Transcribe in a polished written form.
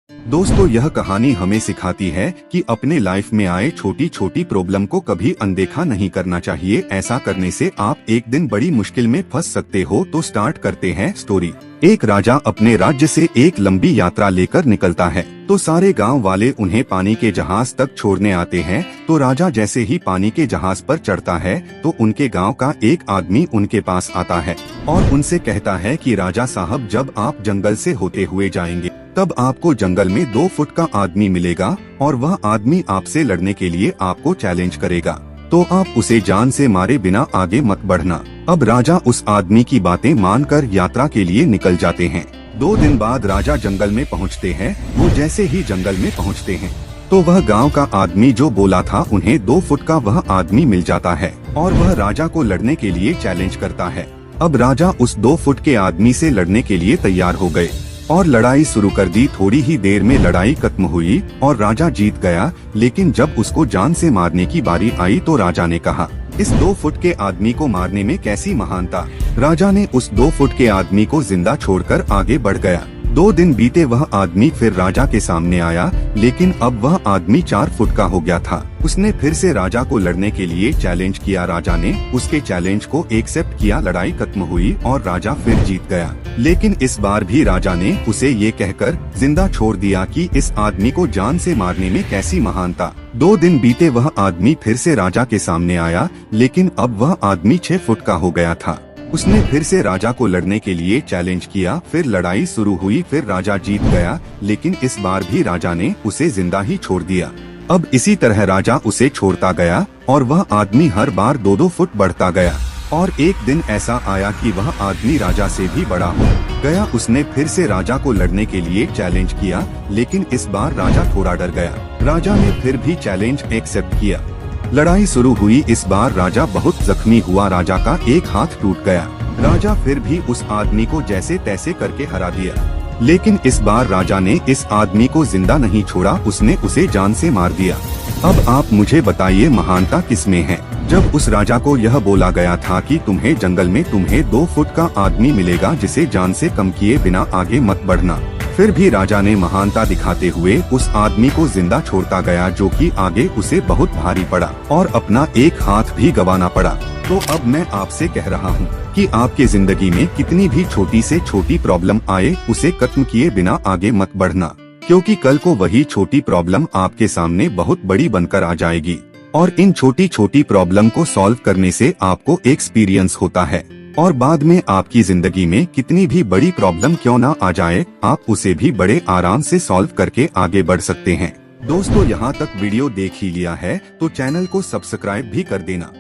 दोस्तों, यह कहानी हमें सिखाती है कि अपने लाइफ में आए छोटी छोटी प्रॉब्लम को कभी अनदेखा नहीं करना चाहिए। ऐसा करने से आप एक दिन बड़ी मुश्किल में फंस सकते हो। तो स्टार्ट करते हैं स्टोरी। एक राजा अपने राज्य से एक लंबी यात्रा लेकर निकलता है, तो सारे गांव वाले उन्हें पानी के जहाज तक छोड़ने आते हैं। तो राजा जैसे ही पानी के जहाज पर चढ़ता है, तो उनके गांव का एक आदमी उनके पास आता है और उनसे कहता है कि राजा साहब, जब आप जंगल से होते हुए जाएंगे तब आपको जंगल में 2 फुट का आदमी मिलेगा और वह आदमी आपसे लड़ने के लिए आपको चैलेंज करेगा, तो आप उसे जान से मारे बिना आगे मत बढ़ना। अब राजा उस आदमी की बातें मानकर यात्रा के लिए निकल जाते हैं। 2 दिन बाद राजा जंगल में पहुंचते हैं। वो जैसे ही जंगल में पहुंचते हैं, तो वह गांव का आदमी जो बोला था, उन्हें 2 फुट का वह आदमी मिल जाता है और वह राजा को लड़ने के लिए चैलेंज करता है। अब राजा उस 2 फुट के आदमी से लड़ने के लिए तैयार हो गए और लड़ाई शुरू कर दी। थोड़ी ही देर में लड़ाई खत्म हुई और राजा जीत गया। लेकिन जब उसको जान से मारने की बारी आई, तो राजा ने कहा, इस 2 फुट के आदमी को मारने में कैसी महानता। राजा ने उस 2 फुट के आदमी को जिंदा छोड़कर आगे बढ़ गया। 2 दिन बीते, वह आदमी फिर राजा के सामने आया, लेकिन अब वह आदमी 4 फुट का हो गया था। उसने फिर से राजा को लड़ने के लिए चैलेंज किया। राजा ने उसके चैलेंज को एक्सेप्ट किया। लड़ाई खत्म हुई और राजा फिर जीत गया। लेकिन इस बार भी राजा ने उसे ये कहकर जिंदा छोड़ दिया कि इस आदमी को जान से मारने में कैसी महानता। 2 दिन बीते, वह आदमी फिर से राजा के सामने आया, लेकिन अब वह आदमी 6 फुट का हो गया था। उसने फिर से राजा को लड़ने के लिए चैलेंज किया। फिर लड़ाई शुरू हुई। फिर राजा जीत गया, लेकिन इस बार भी राजा ने उसे जिंदा ही छोड़ दिया। अब इसी तरह राजा उसे छोड़ता गया और वह आदमी हर बार 2-2 फुट बढ़ता गया। और एक दिन ऐसा आया कि वह आदमी राजा से भी बड़ा हो गया। उसने फिर से राजा को लड़ने के लिए चैलेंज किया, लेकिन इस बार राजा थोड़ा डर गया। राजा ने फिर भी चैलेंज एक्सेप्ट किया। लड़ाई शुरू हुई। इस बार राजा बहुत जख्मी हुआ। राजा का एक हाथ टूट गया। राजा फिर भी उस आदमी को जैसे तैसे करके हरा दिया, लेकिन इस बार राजा ने इस आदमी को जिंदा नहीं छोड़ा। उसने उसे जान से मार दिया। अब आप मुझे बताइए, महानता किसमें है। जब उस राजा को यह बोला गया था कि तुम्हें जंगल में 2 फुट का आदमी मिलेगा जिसे जान से कम किए बिना आगे मत बढ़ना, फिर भी राजा ने महानता दिखाते हुए उस आदमी को जिंदा छोड़ता गया, जो कि आगे उसे बहुत भारी पड़ा और अपना एक हाथ भी गंवाना पड़ा। तो अब मैं आपसे कह रहा हूँ कि आपके जिंदगी में कितनी भी छोटी से छोटी प्रॉब्लम आए, उसे खत्म किए बिना आगे मत बढ़ना, क्योंकि कल को वही छोटी प्रॉब्लम आपके सामने बहुत बड़ी बनकर आ जाएगी। और इन छोटी छोटी प्रॉब्लम को सॉल्व करने से आपको एक्सपीरियंस होता है और बाद में आपकी जिंदगी में कितनी भी बड़ी प्रॉब्लम क्यों ना आ जाए, आप उसे भी बड़े आराम से सॉल्व करके आगे बढ़ सकते हैं। दोस्तों, यहाँ तक वीडियो देख ही लिया है तो चैनल को सब्सक्राइब भी कर देना।